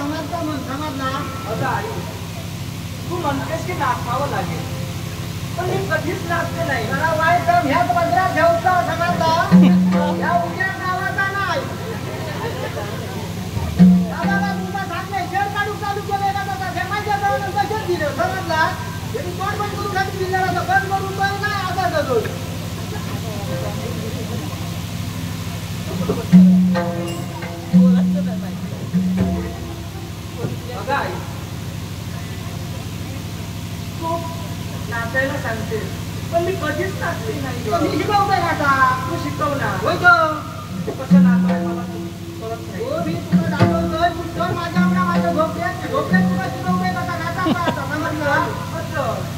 समजता मग समजला. अगं आई, तू म्हणतेस की नाचावं लागेल, पण मी कधीच नाचते नाही. मला वाईट ह्याच बंदरा ठेवता समजला. या उद्या गावाचा नाही दादा तुमचा सांगले शेड काढून चालू केले का तसा फेमाच्या जाऊन तसेच दिले समजला. यांनी तोंड बंद करून खाली दिलेला तर बंद करून पण नाही आता जातो. अगं आई, तू नाचायला सांगते पण मी कधीच नाचते नाही. मी शिकवतोय ना आता. तू शिकव ना. होय गं. कसं नाचाय मला कळत नाही. हो मी तुला दाखवतोय तू तर माझ्या झोपड्यात तुला शिकवतोय कसा नाचायचा आता समजलं. असं चल